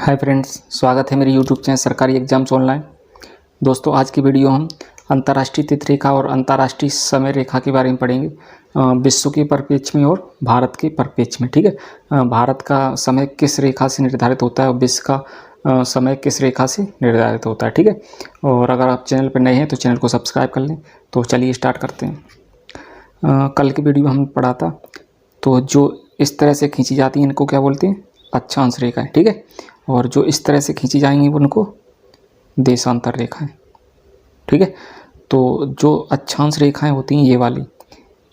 Hi friends, स्वागत है मेरे यूट्यूब चैनल सरकारी एग्जाम्स ऑनलाइन। दोस्तों, आज की वीडियो हम अंतर्राष्ट्रीय तिथि रेखा और अंतर्राष्ट्रीय समय रेखा के बारे में पढ़ेंगे, विश्व के परिप्रेक्ष्य में और भारत के परिप्रेक्ष्य में। ठीक है, भारत का समय किस रेखा से निर्धारित होता है और विश्व का समय किस रेखा से निर्धारित होता है। ठीक है, और अगर आप चैनल पर नए हैं तो चैनल को सब्सक्राइब कर लें। तो चलिए स्टार्ट करते हैं। कल की वीडियो में हमने पढ़ा था, तो जो इस तरह से खींची जाती है इनको क्या बोलते हैं? अक्षांश रेखा है। ठीक है, और जो इस तरह से खींची जाएंगी उनको देशांतर रेखाएं। ठीक है, तो जो अक्षांश रेखाएं होती हैं ये वाली,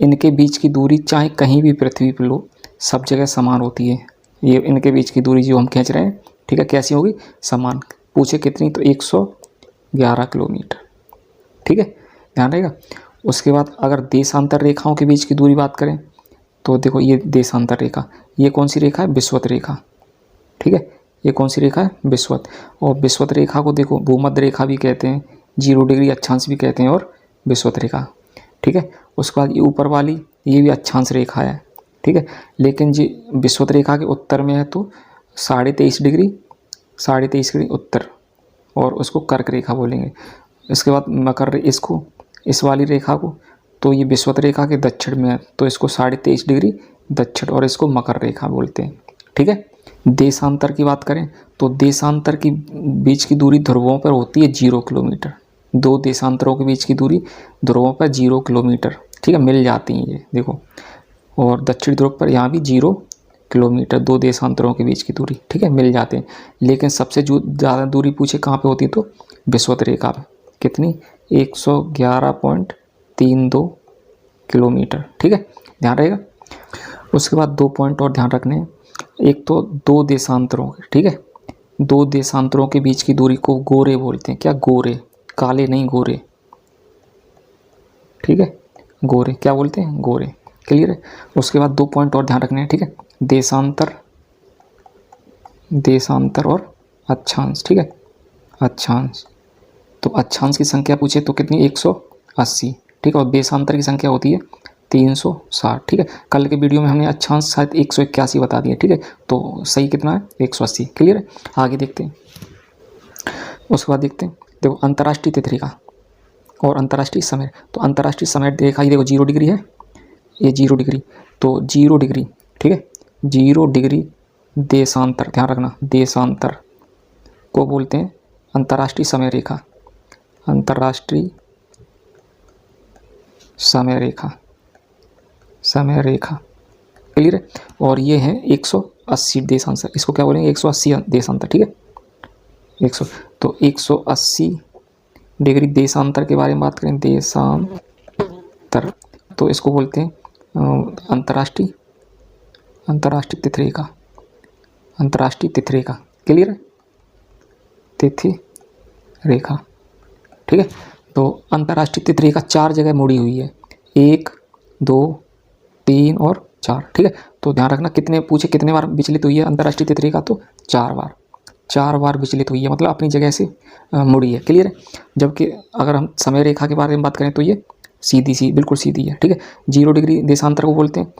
इनके बीच की दूरी चाहे कहीं भी पृथ्वी पर लो, सब जगह समान होती है। ये इनके बीच की दूरी जो हम खींच रहे हैं, ठीक है, कैसी होगी? समान। पूछे कितनी? तो 111 किलोमीटर। ठीक है, ध्यान रहेगा। उसके बाद अगर देशांतर रेखाओं के बीच की दूरी बात करें तो देखो, ये देशांतर रेखा, ये कौन सी रेखा है? विषुवत रेखा। ठीक है, ये कौन सी रेखा है? विषुवत। और विषुवत रेखा को देखो भूमध्य रेखा भी कहते हैं, 0 डिग्री अक्षांश भी कहते हैं, और विषुवत रेखा। ठीक है, उसके बाद ये ऊपर वाली ये भी अक्षांश रेखा है। ठीक है, लेकिन जी विषुवत रेखा के उत्तर में है तो 23.5 डिग्री उत्तर, और उसको कर्क रेखा बोलेंगे। इसके बाद मकर, इसको इस वाली रेखा को, तो ये विषुवत रेखा के दक्षिण में है तो इसको 23.5 डिग्री दक्षिण, और इसको मकर रेखा बोलते हैं। ठीक है, देशांतर की बात करें तो देशांतर की बीच की दूरी ध्रुवों पर होती है 0 किलोमीटर। दो देशांतरों के बीच की दूरी ध्रुवों पर 0 किलोमीटर। ठीक है, मिल जाती हैं ये देखो। और दक्षिण ध्रुव पर यहाँ भी 0 किलोमीटर, दो देशांतरों के बीच की दूरी। ठीक है, मिल जाते हैं। लेकिन सबसे जो ज़्यादा दूरी पूछे कहाँ पे होती है तो विषुवत रेखा पे। कितनी? 111.32 किलोमीटर। ठीक है, ध्यान रहेगा। उसके बाद 2 पॉइंट और ध्यान रखने हैं। एक तो दो देशांतरों, ठीक है, दो देशांतरों के बीच की दूरी को गोरे बोलते हैं। क्या? गोरे, काले नहीं, गोरे। ठीक है, गोरे क्या बोलते हैं? गोरे। क्लियर है। उसके बाद 2 पॉइंट और ध्यान रखने हैं। ठीक है, देशांतर और अक्षांश। ठीक है, अक्षांश, तो अक्षांश की संख्या पूछे तो कितनी? 180। ठीक है, और देशांतर की संख्या होती है 360। ठीक है, कल के वीडियो में हमने अक्षांश शायद 181 बता दिया। ठीक है, तो सही कितना है? 180। क्लियर है। आगे देखते हैं। उसके बाद देखते हैं, देखो अंतर्राष्ट्रीय तिथि रेखा और अंतर्राष्ट्रीय समय। तो अंतर्राष्ट्रीय समय रेखा ये देखो 0 डिग्री है, ये 0 डिग्री, तो 0 डिग्री। ठीक है, 0 डिग्री देशांतर, ध्यान रखना, देशांतर को बोलते हैं अंतर्राष्ट्रीय समय रेखा। अंतर्राष्ट्रीय समय रेखा, समय रेखा। क्लियर है। और ये है 180 देशांतर, इसको क्या बोलेंगे? 180 देशांतर। ठीक है, 100, तो 180 डिग्री देशांतर के बारे में बात करें, देशांतर, तो इसको बोलते हैं अंतर्राष्ट्रीय तिथि रेखा। अंतर्राष्ट्रीय तिथि रेखा। क्लियर है, तिथि रेखा। ठीक है, तो अंतर्राष्ट्रीय तिथि रेखा 4 जगह मुड़ी हुई है, 1, 2, 3 और 4। ठीक है, तो ध्यान रखना। कितने पूछे कितने बार विचलित हुई है अंतर्राष्ट्रीय तिथि रेखा? तो 4 बार। 4 बार विचलित हुई है, मतलब अपनी जगह से मुड़ी है। क्लियर है। जबकि अगर हम समय रेखा के बारे में बात करें तो ये सीधी बिल्कुल सीधी है। ठीक है, 0 डिग्री देशांतर को बोलते हैं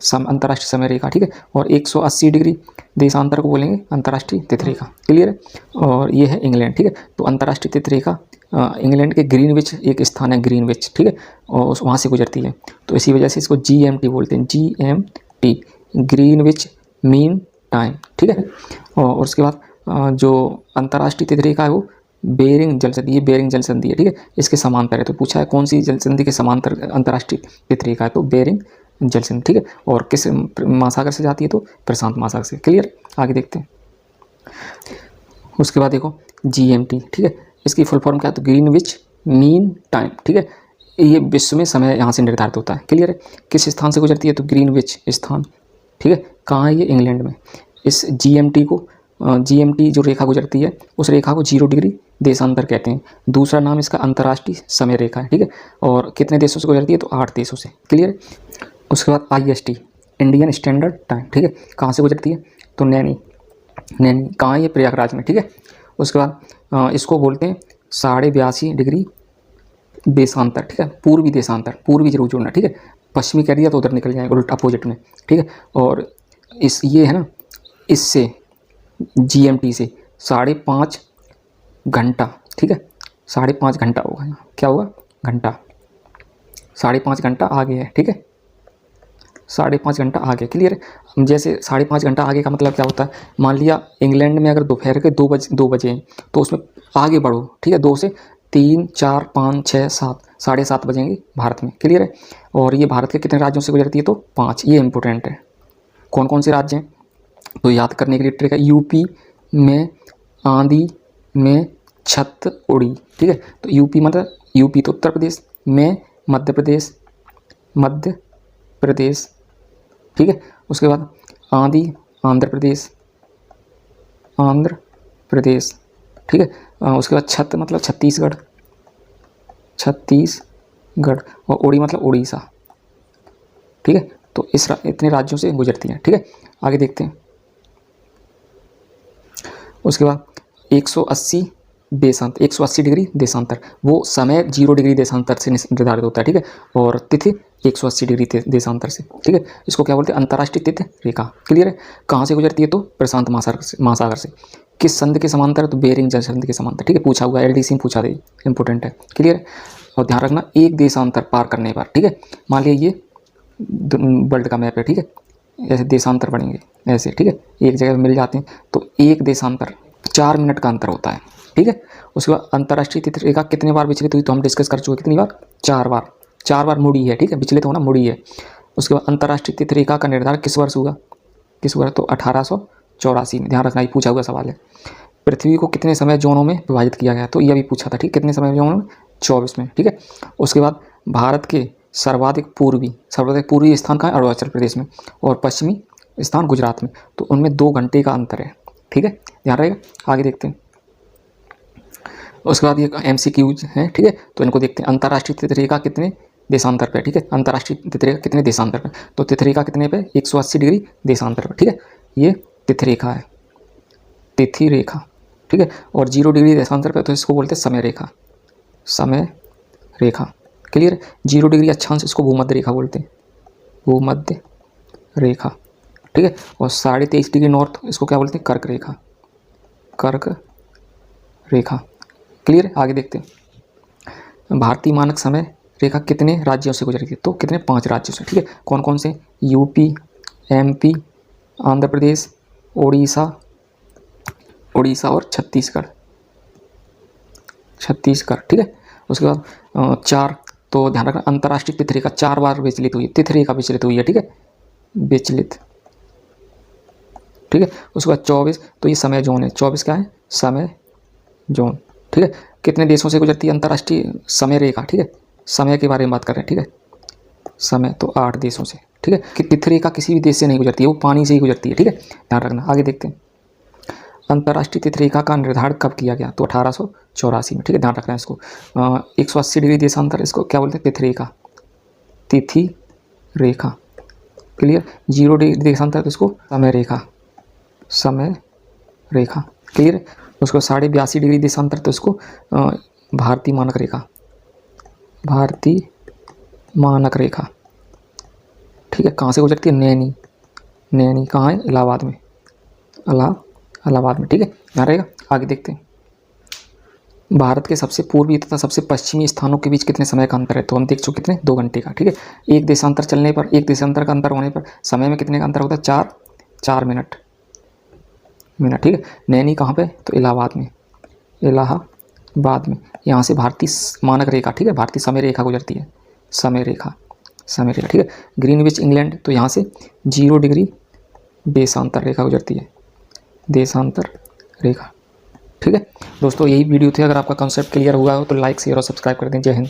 अंतर्राष्ट्रीय समय रेखा। ठीक है, और 180 डिग्री देशांतर को बोलेंगे अंतर्राष्ट्रीय तिथि रेखा। क्लियर है। और ये है इंग्लैंड। ठीक है, तो अंतर्राष्ट्रीय तिथि रेखा इंग्लैंड के ग्रीनविच एक स्थान है, ग्रीनविच। ठीक है, और वहाँ से गुजरती है, तो इसी वजह से इसको GMT बोलते हैं, GMT, ग्रीनविच मीन टाइम। ठीक है, और उसके बाद जो अंतर्राष्ट्रीय तिथि रेखा है वो बेरिंग जल संधि, ये बेरिंग जल संधि है। ठीक है, इसके समांतर है। तो पूछा है कौन सी जल संधि के समांतर अंतर्राष्ट्रीय तिथि रेखा है? तो बेरिंग जल संधि। ठीक है, और किस महासागर से जाती है? तो प्रशांत महासागर से। क्लियर। आगे देखते हैं। उसके बाद देखो GMT। ठीक है, इसकी फुल फॉर्म क्या है? तो ग्रीनविच मीन टाइम। ठीक है, ये विश्व में समय यहाँ से निर्धारित होता है। क्लियर है। किस स्थान से गुजरती है? तो ग्रीनविच स्थान। ठीक है, कहाँ है ये? इंग्लैंड में। इस GMT जो रेखा गुजरती है उस रेखा को 0 डिग्री देशांतर कहते हैं। दूसरा नाम इसका अंतर्राष्ट्रीय समय रेखा है। ठीक है, और कितने देशों से गुजरती है? तो 8 देशों से। क्लियर है। उसके बाद IST, इंडियन स्टैंडर्ड टाइम। ठीक है, कहाँ से गुजरती है? तो नैनी कहाँ है? ये प्रयागराज में। ठीक है, उसके बाद इसको बोलते हैं 82.5 डिग्री देशांतर। ठीक है, पूर्वी देशांतर, पूर्वी जरूर जोड़ना। ठीक है, पश्चिमी कह दिया तो उधर निकल जाएगा उल्टा अपोजिट में। ठीक है, और ये है ना, इससे GMT से 5.5 घंटा, ठीक है, 5.5 घंटा होगा यहाँ, क्या होगा, घंटा, 5.5 घंटा आगे है, ठीक है, 5.5 घंटा आगे, क्लियर है। जैसे 5.5 घंटा आगे का मतलब क्या होता है, मान लिया इंग्लैंड में अगर दोपहर के 2 बजे हैं तो उसमें आगे बढ़ो, ठीक है, 2 से 3, 4, 5, 6, 7, 7:30 बजेंगे भारत में, क्लियर है। और ये भारत के कितने राज्यों से गुजरती है, तो 5, ये इंपॉर्टेंट है। कौन कौन से राज्य हैं, तो याद करने के लिए ट्रिक है, यूपी में आंधी में छत उड़ी, ठीक है, तो यूपी मतलब यूपी तो उत्तर प्रदेश, में मध्य प्रदेश, ठीक है, उसके बाद आंधी आंध्र प्रदेश, ठीक है, उसके बाद छत मतलब छत्तीसगढ़, और उड़ी मतलब उड़ीसा, ठीक है। तो इतने राज्यों से गुजरती हैं, ठीक है। आगे देखते हैं। उसके बाद 180 डिग्री देशांतर, वो समय 0 डिग्री देशांतर से निर्धारित होता है, ठीक है, और तिथि 180 डिग्री देशांतर से, ठीक है। इसको क्या बोलते हैं, अंतर्राष्ट्रीय तिथि रेखा, क्लियर है। कहाँ से गुजरती है, तो प्रशांत महासागर से। किस संधि के समांतर है, तो बेरिंग जल संधि के समांतर, ठीक है, पूछा हुआ LDC में पूछा दे, इंपॉर्टेंट है, क्लियर है। और ध्यान रखना, एक देशांतर पार करने पर, ठीक है, मान लिया ये वर्ल्ड का मैप है, ठीक है, ऐसे देशांतर बनेंगे ऐसे, ठीक है, एक जगह मिल जाते हैं, तो एक देशांतर 4 मिनट का अंतर होता है, ठीक है। उसके बाद अंतर्राष्ट्रीय तिथि रेखा कितने बार विचलित हुई, तो हम डिस्कस कर चुके, कितनी बार, 4 बार मुड़ी है, ठीक है, विचलित होना मुड़ी है। उसके बाद अंतर्राष्ट्रीय तिथि रेखा का निर्धारण किस वर्ष हुआ, तो 1884 में, ध्यान रखना, ये पूछा हुआ सवाल है। पृथ्वी को कितने समय जोनों में विभाजित किया गया, तो ये भी पूछा था, ठीक, कितने समय जोनों में, 24 में, ठीक है। उसके बाद भारत के सर्वाधिक पूर्वी स्थान कहाँ है, अरुणाचल प्रदेश में, और पश्चिमी स्थान गुजरात में, तो उनमें 2 घंटे का अंतर है, ठीक है, ध्यान रहेगा। आगे देखते हैं। उसके बाद ये MCQs हैं, ठीक है, तो इनको देखते हैं। अंतर्राष्ट्रीय तिथि रेखा कितने देशांतर पे, ठीक है, अंतर्राष्ट्रीय तिथि रेखा कितने देशांतर पे, तो तिथि रेखा कितने पे, 180 डिग्री देशांतर पे, ठीक है, ये तिथि रेखा है, तिथि रेखा, ठीक है। और 0 डिग्री देशांतर पे, तो इसको बोलते हैं समय रेखा, क्लियर। 0 डिग्री अक्षांश, इसको भूमध्य रेखा बोलते हैं, भूमध्य रेखा, ठीक है। और 23.5 डिग्री नॉर्थ, इसको क्या बोलते हैं, कर्क रेखा, क्लियर। आगे देखते हैं। भारतीय मानक समय रेखा कितने राज्यों से गुजरती है, तो कितने, 5 राज्यों से, ठीक है। कौन कौन से, यूपी, MP, आंध्र प्रदेश, उड़ीसा और छत्तीसगढ़, ठीक है। उसके बाद 4, तो ध्यान रखना, अंतर्राष्ट्रीय तिथि रेखा 4 बार विचलित हुई, तिथि रेखा विचलित हुई है, ठीक है, विचलित, ठीक है। उसके बाद 24, तो ये समय जोन है, 24 क्या है, समय जोन, ठीक है। कितने देशों से गुजरती है अंतर्राष्ट्रीय समय रेखा, ठीक है, समय के बारे में बात कर रहे हैं, ठीक है, समय, तो 8 देशों से, ठीक है। कि तिथि रेखा किसी भी देश से नहीं गुजरती है, वो पानी से ही गुजरती है, ठीक है, ध्यान रखना। आगे देखते हैं। अंतर्राष्ट्रीय तिथि रेखा का निर्धारण कब किया गया, तो 1884 में, ठीक है, ध्यान रखना है इसको। 180 डिग्री देशांतर, इसको क्या बोलते हैं, तिथि रेखा, क्लियर। 0 डिग्री देशांतर, तो इसको समय रेखा, क्लियर। उसको 82.5 डिग्री देशांतर, तो इसको भारतीय मानक रेखा, ठीक है। कहाँ से गुजरती है, नैनी कहाँ है, इलाहाबाद में, ठीक है, ध्यान रहेगा। आगे देखते हैं। भारत के सबसे पूर्वी तथा सबसे पश्चिमी स्थानों के बीच कितने समय का अंतर है, तो हम देख चुके कितने, 2 घंटे का, ठीक है। एक देशांतर का अंतर होने पर समय में कितने का अंतर होता है, 4 मिनट, ठीक है। नैनी कहाँ पे, तो इलाहाबाद में, यहाँ से भारतीय मानक रेखा, ठीक है, भारतीय समय रेखा गुजरती है, समय रेखा, ठीक है। ग्रीनविच इंग्लैंड, तो यहाँ से 0 डिग्री देशांतर रेखा गुजरती है, देशांतर रेखा, ठीक है। दोस्तों यही वीडियो थी, अगर आपका कॉन्सेप्ट क्लियर हुआ हो तो लाइक, शेयर और सब्सक्राइब कर दें। जय हिंद।